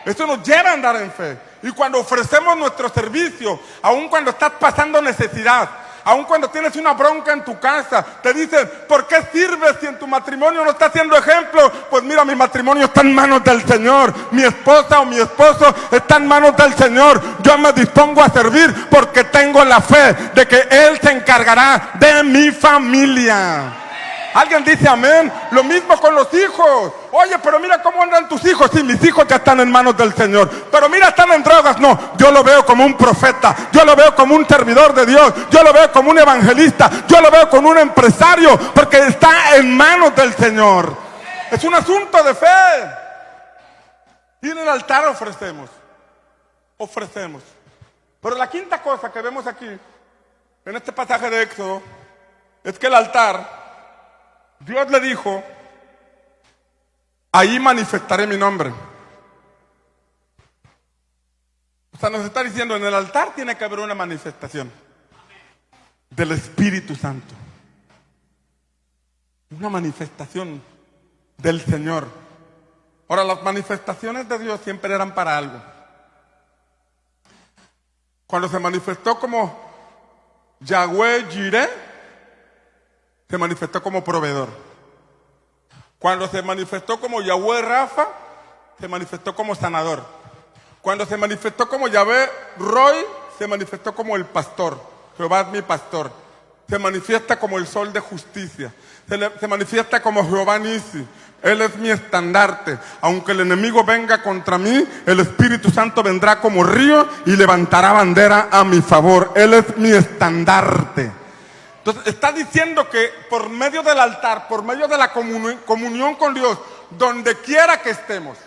Esto nos lleva a andar en fe. Y cuando ofrecemos nuestro servicio, aun cuando estás pasando necesidad, aun cuando tienes una bronca en tu casa, te dicen: ¿por qué sirves si en tu matrimonio no está siendo ejemplo? Pues mira, mi matrimonio está en manos del Señor. Mi esposa o mi esposo está en manos del Señor. Yo me dispongo a servir porque tengo la fe de que Él se encargará de mi familia. ¿Alguien dice amén? Lo mismo con los hijos. Oye, pero mira cómo andan tus hijos. Sí, mis hijos ya están en manos del Señor. Pero mira, están en drogas. No, yo lo veo como un profeta. Yo lo veo como un servidor de Dios. Yo lo veo como un evangelista. Yo lo veo como un empresario, porque está en manos del Señor. Es un asunto de fe. Y en el altar ofrecemos. Pero la quinta cosa que vemos aquí, en este pasaje de Éxodo, es que el altar, Dios le dijo ahí manifestaré mi nombre. O sea, nos está diciendo, en el altar tiene que haber una manifestación del Espíritu Santo. Una manifestación del Señor. Ahora, las manifestaciones de Dios siempre eran para algo. Cuando se manifestó como Yahweh Jireh, se manifestó como proveedor. Cuando se manifestó como Yahweh Rafa, se manifestó como sanador. Cuando se manifestó como Yahvé Roy, se manifestó como el pastor. Jehová es mi pastor. Se manifiesta como el sol de justicia. Se manifiesta como Jehová Nisi. Él es mi estandarte. Aunque el enemigo venga contra mí, el Espíritu Santo vendrá como río y levantará bandera a mi favor. Él es mi estandarte. Entonces está diciendo que por medio del altar, por medio de la comunión con Dios, donde quiera que estemos,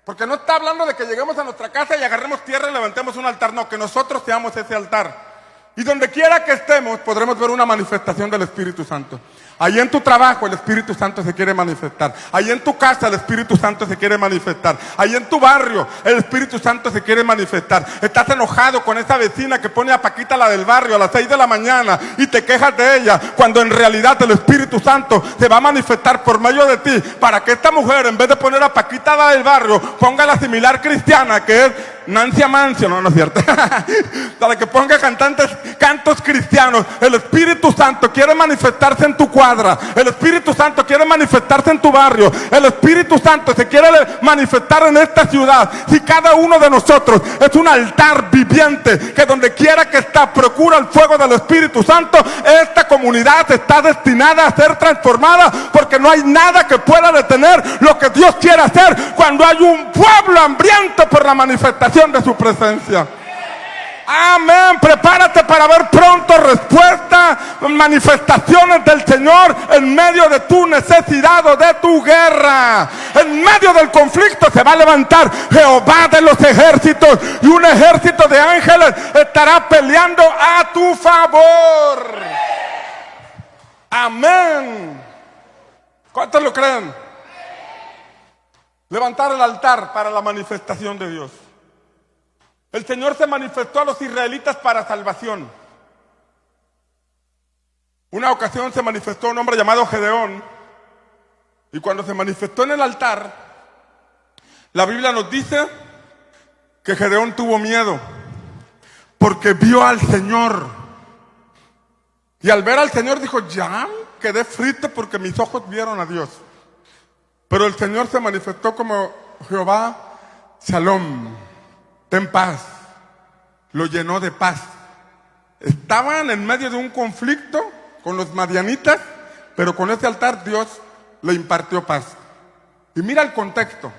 porque no está hablando de que lleguemos a nuestra casa y agarremos tierra y levantemos un altar, no, que nosotros seamos ese altar. Y donde quiera que estemos podremos ver una manifestación del Espíritu Santo. Ahí en tu trabajo el Espíritu Santo se quiere manifestar. Ahí en tu casa el Espíritu Santo se quiere manifestar. Ahí en tu barrio el Espíritu Santo se quiere manifestar. Estás enojado con esa vecina que pone a Paquita, la del barrio, a las 6 de la mañana y te quejas de ella, cuando en realidad el Espíritu Santo se va a manifestar por medio de ti, para que esta mujer, en vez de poner a Paquita, la del barrio, ponga la similar cristiana que es Nancy Amancio. No es cierto. Para que ponga cantos cristianos. El Espíritu Santo quiere manifestarse en tu cuadra. El Espíritu Santo quiere manifestarse en tu barrio. El Espíritu Santo se quiere manifestar en esta ciudad. Si cada uno de nosotros es un altar viviente, que donde quiera que está procura el fuego del Espíritu Santo, esta comunidad está destinada a ser transformada, porque no hay nada que pueda detener lo que Dios quiere hacer cuando hay un pueblo hambriento por la manifestación de su presencia. Amén. Prepárate para ver pronto respuesta, manifestaciones del Señor en medio de tu necesidad o de tu guerra. En medio del conflicto se va a levantar Jehová de los ejércitos, y un ejército de ángeles estará peleando a tu favor. Amén. ¿Cuántos lo creen? Levantar el altar para la manifestación de Dios. El Señor se manifestó a los israelitas para salvación. Una ocasión se manifestó un hombre llamado Gedeón, y cuando se manifestó en el altar, la Biblia nos dice que Gedeón tuvo miedo porque vio al Señor. Y al ver al Señor dijo, ya quedé frito porque mis ojos vieron a Dios. Pero el Señor se manifestó como Jehová Shalom, ten paz. Lo llenó de paz. Estaban en medio de un conflicto con los madianitas, pero con ese altar Dios le impartió paz. Y mira el contexto.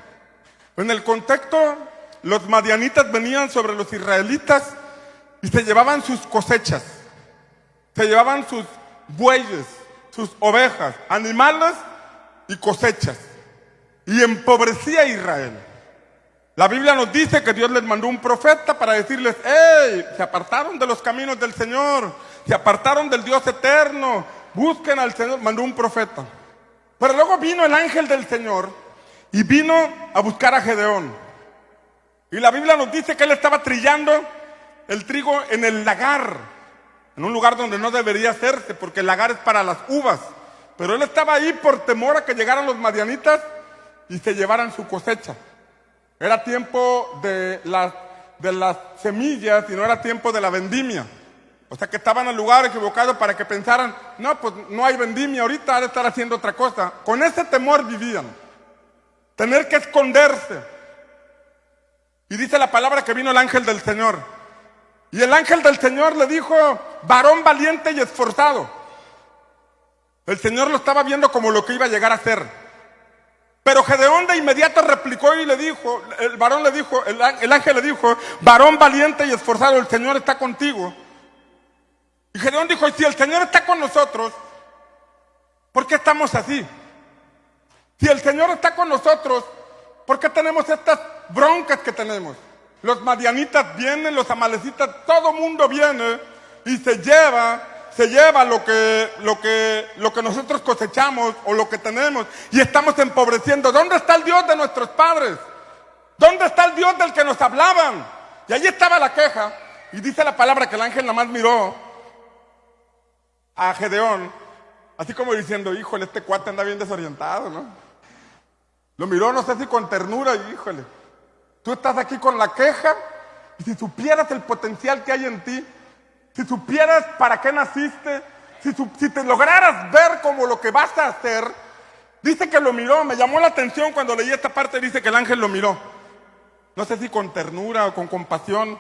En el contexto, los madianitas venían sobre los israelitas y se llevaban sus cosechas, se llevaban sus bueyes, sus ovejas, animales y cosechas, y empobrecía a Israel. La Biblia nos dice que Dios les mandó un profeta para decirles, ¡hey! Se apartaron de los caminos del Señor, se apartaron del Dios eterno, busquen al Señor. Mandó un profeta. Pero luego vino el ángel del Señor y vino a buscar a Gedeón. Y la Biblia nos dice que él estaba trillando el trigo en el lagar, en un lugar donde no debería hacerse, porque el lagar es para las uvas. Pero él estaba ahí por temor a que llegaran los madianitas y se llevaran su cosecha. Era tiempo de las semillas y no era tiempo de la vendimia. O sea que estaban en el lugar equivocado para que pensaran, no, pues no hay vendimia ahorita, ha de estar haciendo otra cosa. Con ese temor vivían. Tener que esconderse. Y dice la palabra que vino el ángel del Señor. Y el ángel del Señor le dijo, varón valiente y esforzado. El Señor lo estaba viendo como lo que iba a llegar a ser. Pero Gedeón de inmediato replicó y le dijo, el ángel le dijo, varón valiente y esforzado, el Señor está contigo. Y Gedeón dijo, si el Señor está con nosotros, ¿por qué estamos así? Si el Señor está con nosotros, ¿por qué tenemos estas broncas que tenemos? Los madianitas vienen, los amalecitas, todo mundo viene y se lleva se lleva lo que nosotros cosechamos o lo que tenemos y estamos empobreciendo. ¿Dónde está el Dios de nuestros padres? ¿Dónde está el Dios del que nos hablaban? Y allí estaba la queja. Y dice la palabra que el ángel nada más miró a Gedeón, así como diciendo, híjole, este cuate anda bien desorientado, ¿no? Lo miró, no sé si con ternura, y híjole, tú estás aquí con la queja, y si supieras el potencial que hay en ti, si supieras para qué naciste, si te lograras ver como lo que vas a hacer. Dice que lo miró, me llamó la atención cuando leí esta parte, dice que el ángel lo miró. No sé si con ternura o con compasión,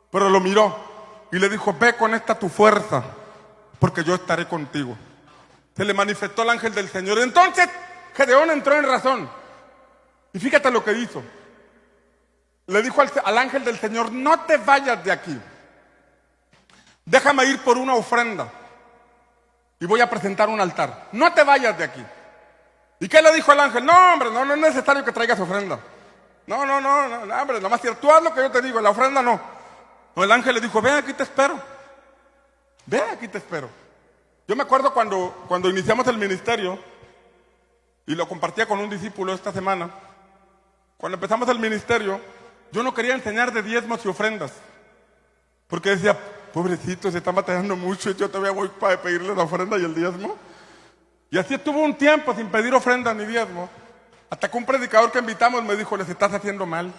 pero lo miró y le dijo, ve con esta tu fuerza, porque yo estaré contigo. Se le manifestó el ángel del Señor. Entonces Gedeón entró en razón. Y fíjate lo que hizo. Le dijo al ángel del Señor, no te vayas de aquí. Déjame ir por una ofrenda y voy a presentar un altar. No te vayas de aquí. ¿Y qué le dijo el ángel? No, hombre, no es necesario que traigas ofrenda. No, hombre, nomás tú haz lo que yo te digo, la ofrenda no. No, el ángel le dijo, ven, aquí te espero. Ven, aquí te espero. Yo me acuerdo cuando iniciamos el ministerio, y lo compartía con un discípulo esta semana, cuando empezamos el ministerio, yo no quería enseñar de diezmos y ofrendas, porque decía, pobrecito, se está batallando mucho, y yo todavía voy para pedirle la ofrenda y el diezmo. Y así estuvo un tiempo sin pedir ofrenda ni diezmo, hasta que un predicador que invitamos me dijo, les estás haciendo mal,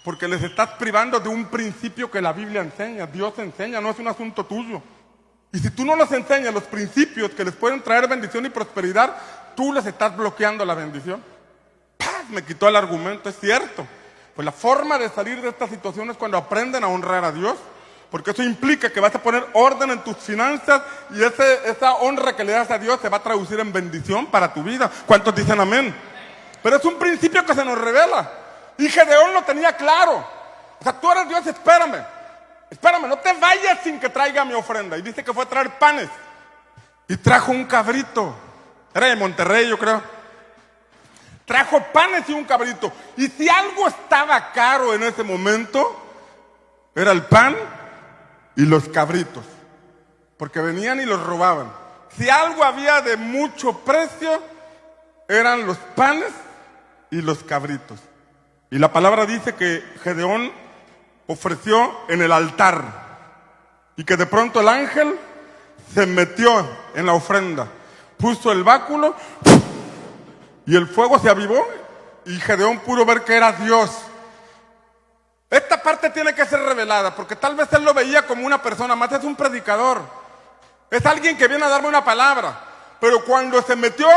porque les estás privando de un principio que la Biblia enseña, Dios enseña, no es un asunto tuyo. Y si tú no les enseñas los principios que les pueden traer bendición y prosperidad, tú les estás bloqueando la bendición. ¡Paz! Me quitó el argumento, es cierto. Pues la forma de salir de esta situación es cuando aprenden a honrar a Dios, porque eso implica que vas a poner orden en tus finanzas y esa honra que le das a Dios se va a traducir en bendición para tu vida. ¿Cuántos dicen amén? Pero es un principio que se nos revela. Y Gedeón lo tenía claro. O sea, tú eres Dios, espérame, no te vayas sin que traiga mi ofrenda. Y dice que fue a traer panes. Y trajo un cabrito. Era de Monterrey, yo creo. Trajo panes y un cabrito. Y si algo estaba caro en ese momento, era el pan y los cabritos. Porque venían y los robaban. Si algo había de mucho precio, eran los panes y los cabritos. Y la palabra dice que Gedeón ofreció en el altar y que de pronto el ángel se metió en la ofrenda, puso el báculo y el fuego se avivó y Gedeón pudo ver que era Dios. Esta parte tiene que ser revelada porque tal vez él lo veía como una persona más, es un predicador, es alguien que viene a darme una palabra, pero cuando se metió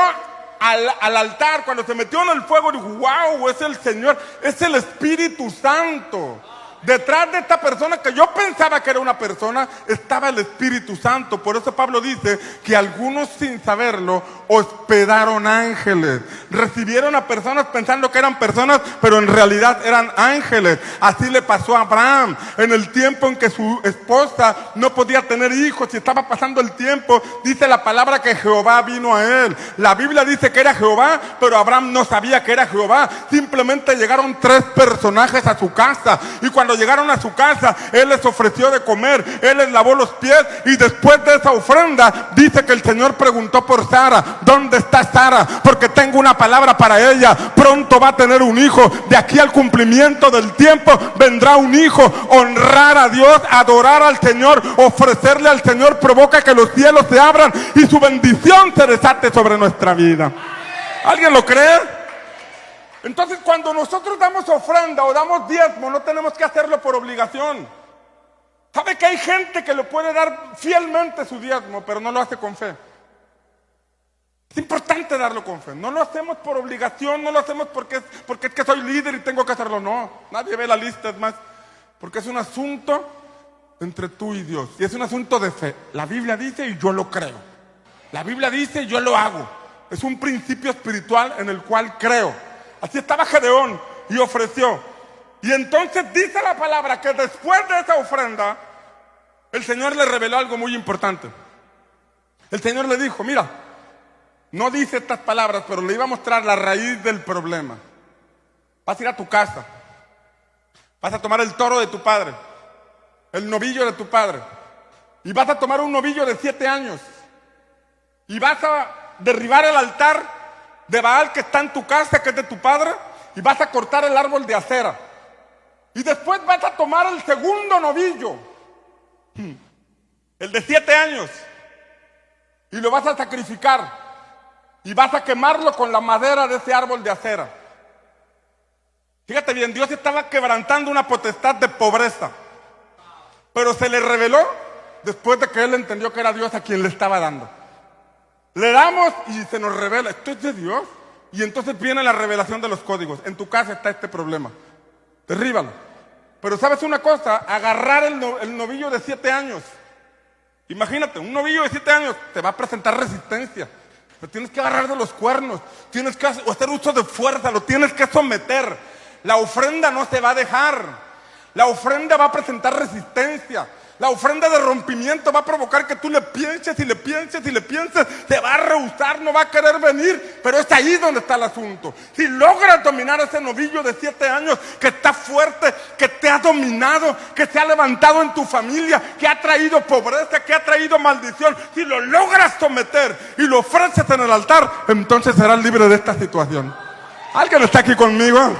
al altar, cuando se metió en el fuego, dijo, wow, es el Señor, es el Espíritu Santo. Detrás de esta persona que yo pensaba que era una persona, estaba el Espíritu Santo. Por eso Pablo dice que algunos sin saberlo hospedaron ángeles. Recibieron a personas pensando que eran personas, pero en realidad eran ángeles. Así le pasó a Abraham. En el tiempo en que su esposa no podía tener hijos y estaba pasando el tiempo, dice la palabra que Jehová vino a él. La Biblia dice que era Jehová, pero Abraham no sabía que era Jehová. Simplemente llegaron 3 personajes a su casa y cuando llegaron a su casa, él les ofreció de comer, él les lavó los pies y después de esa ofrenda, dice que el Señor preguntó por Sara, ¿dónde está Sara? Porque tengo una palabra para ella, pronto va a tener un hijo, de aquí al cumplimiento del tiempo vendrá un hijo. Honrar a Dios, adorar al Señor, ofrecerle al Señor provoca que los cielos se abran y su bendición se desate sobre nuestra vida. ¿Alguien lo cree? Entonces cuando nosotros damos ofrenda o damos diezmo, no tenemos que hacerlo por obligación. ¿Sabe que hay gente que le puede dar fielmente su diezmo, pero no lo hace con fe? Es importante darlo con fe. No lo hacemos por obligación, no lo hacemos porque es que soy líder y tengo que hacerlo. No, nadie ve la lista, es más, porque es un asunto entre tú y Dios. Y es un asunto de fe. La Biblia dice y yo lo creo. La Biblia dice y yo lo hago. Es un principio espiritual en el cual creo. Así estaba Gedeón y ofreció. Y entonces dice la palabra que después de esa ofrenda, el Señor le reveló algo muy importante. El Señor le dijo, mira, no dice estas palabras, pero le iba a mostrar la raíz del problema. Vas a ir a tu casa, vas a tomar el toro de tu padre, el novillo de tu padre, y vas a tomar un novillo de 7 años y vas a derribar el altar de Baal que está en tu casa, que es de tu padre, y vas a cortar el árbol de acera. Y después vas a tomar el segundo novillo, el de 7 años, y lo vas a sacrificar y vas a quemarlo con la madera de ese árbol de acera. Fíjate bien, Dios estaba quebrantando una potestad de pobreza, pero se le reveló después de que él entendió que era Dios a quien le estaba dando. Le damos y se nos revela, esto es de Dios. Y entonces viene la revelación de los códigos. En tu casa está este problema, derríbalo. Pero ¿sabes una cosa? Agarrar el novillo de 7 años. Imagínate, un novillo de 7 años te va a presentar resistencia. Lo tienes que agarrar de los cuernos, tienes que hacer uso de fuerza, lo tienes que someter. La ofrenda no se va a dejar. La ofrenda va a presentar resistencia. La ofrenda de rompimiento va a provocar que tú le pienses y le pienses y le pienses. Te va a rehusar, no va a querer venir. Pero es ahí donde está el asunto. Si logras dominar ese novillo de 7 años que está fuerte, que te ha dominado, que se ha levantado en tu familia, que ha traído pobreza, que ha traído maldición. Si lo logras someter y lo ofreces en el altar, entonces serás libre de esta situación. ¿Alguien está aquí conmigo?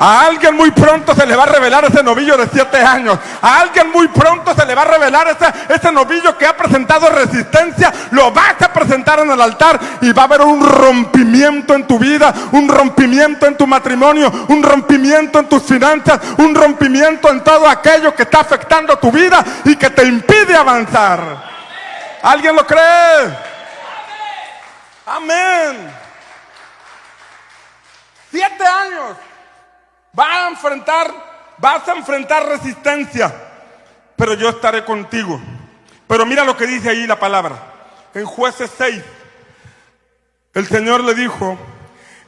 A alguien muy pronto se le va a revelar ese novillo de 7 años. A alguien muy pronto se le va a revelar ese novillo que ha presentado resistencia. Lo vas a presentar en el altar y va a haber un rompimiento en tu vida, un rompimiento en tu matrimonio, un rompimiento en tus finanzas, un rompimiento en todo aquello que está afectando tu vida y que te impide avanzar. ¿Alguien lo cree? Amén. 7 años. Vas a enfrentar resistencia, pero yo estaré contigo. Pero mira lo que dice ahí la palabra. En Jueces 6, el Señor le dijo,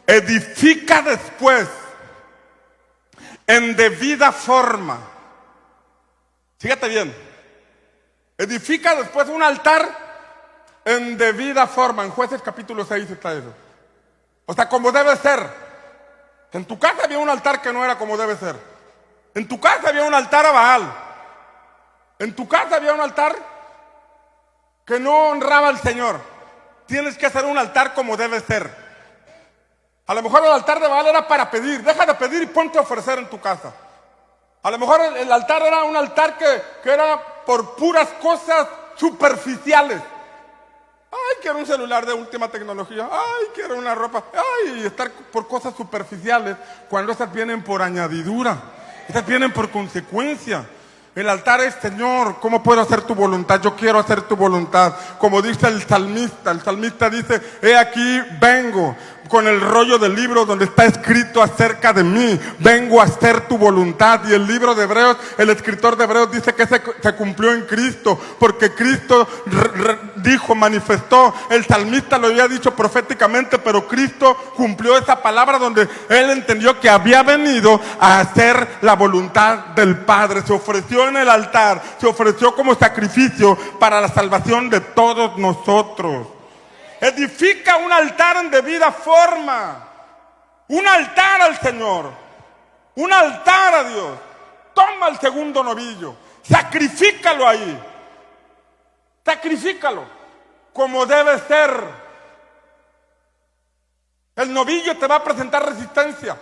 edifica después en debida forma. Fíjate bien. Edifica después un altar en debida forma. En Jueces capítulo 6 está eso. O sea, como debe ser. En tu casa había un altar que no era como debe ser. En tu casa había un altar a Baal. En tu casa había un altar que no honraba al Señor. Tienes que hacer un altar como debe ser. A lo mejor el altar de Baal era para pedir. Deja de pedir y ponte a ofrecer en tu casa. A lo mejor el altar era un altar que era por puras cosas superficiales. Ay, quiero un celular de última tecnología. Ay, quiero una ropa. Ay, estar por cosas superficiales cuando esas vienen por añadidura. Esas vienen por consecuencia. El altar es, Señor, ¿cómo puedo hacer tu voluntad? Yo quiero hacer tu voluntad. Como dice el salmista dice, he aquí vengo con el rollo del libro donde está escrito acerca de mí. Vengo a hacer tu voluntad. Y el libro de Hebreos, el escritor de Hebreos dice que se cumplió en Cristo, porque Cristo dijo, manifestó. El salmista lo había dicho proféticamente, pero Cristo cumplió esa palabra donde él entendió que había venido a hacer la voluntad del Padre. Se ofreció en el altar, se ofreció como sacrificio para la salvación de todos nosotros. Edifica un altar en debida forma. Un altar al Señor. Un altar a Dios. Toma el segundo novillo. Sacrifícalo ahí. Sacrifícalo como debe ser. El novillo te va a presentar resistencia.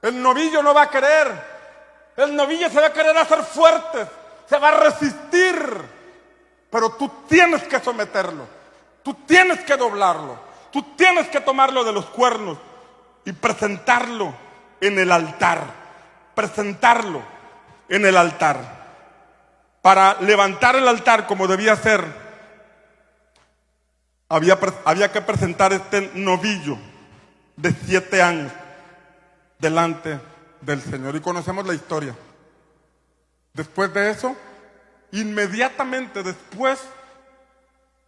El novillo no va a querer. El novillo se va a querer hacer fuerte. Se va a resistir. Pero tú tienes que someterlo. Tú tienes que doblarlo. Tú tienes que tomarlo de los cuernos y presentarlo en el altar. Presentarlo en el altar. Para levantar el altar como debía ser, había que presentar este novillo de 7 años delante del Señor. Y conocemos la historia. Después de eso, inmediatamente después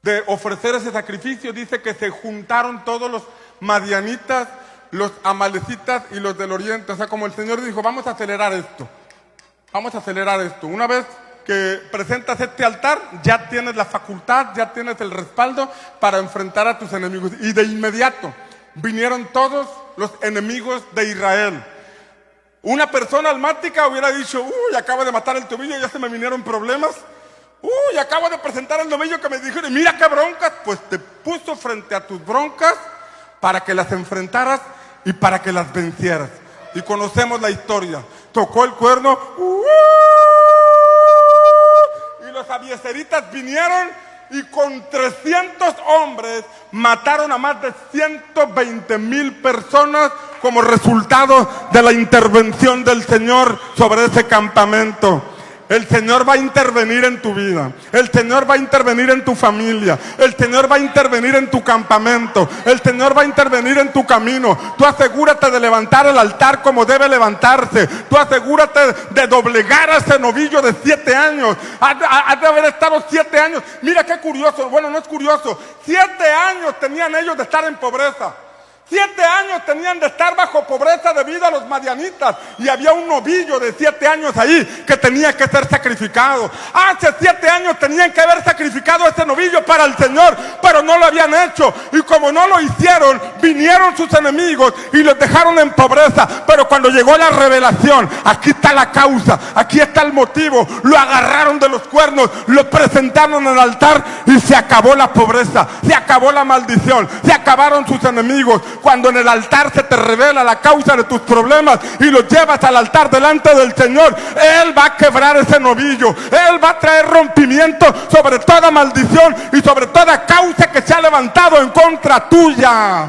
de ofrecer ese sacrificio, dice que se juntaron todos los madianitas, los amalecitas y los del oriente. O sea, como el Señor dijo, vamos a acelerar esto. Vamos a acelerar esto. Una vez que presentas este altar, ya tienes la facultad, ya tienes el respaldo para enfrentar a tus enemigos. Y de inmediato vinieron todos los enemigos de Israel. Una persona almática hubiera dicho, uy, acabo de matar el tobillo, ya se me vinieron problemas. Uy, acabo de presentar el novillo que me dijeron, mira qué broncas. Pues te puso frente a tus broncas para que las enfrentaras y para que las vencieras. Y conocemos la historia. Tocó el cuerno, y los abieseritas vinieron y con 300 hombres mataron a más de 120,000 personas como resultado de la intervención del Señor sobre ese campamento. El Señor va a intervenir en tu vida. El Señor va a intervenir en tu familia. El Señor va a intervenir en tu campamento. El Señor va a intervenir en tu camino. Tú asegúrate de levantar el altar como debe levantarse. Tú asegúrate de doblegar a ese novillo de 7 años. Ha de haber estado 7 años. Mira qué curioso. Bueno, no es curioso. 7 años tenían ellos de estar en pobreza. 7 años tenían de estar bajo pobreza debido a los madianitas. Y había un novillo de 7 años ahí que tenía que ser sacrificado. Hace 7 años tenían que haber sacrificado ese novillo para el Señor, pero no lo habían hecho. Y como no lo hicieron, vinieron sus enemigos y los dejaron en pobreza. Pero cuando llegó la revelación, aquí está la causa, aquí está el motivo. Lo agarraron de los cuernos, lo presentaron en el altar y se acabó la pobreza, se acabó la maldición, se acabaron sus enemigos. Cuando en el altar se te revela la causa de tus problemas y los llevas al altar delante del Señor, Él va a quebrar ese novillo. Él va a traer rompimiento sobre toda maldición y sobre toda causa que se ha levantado en contra tuya.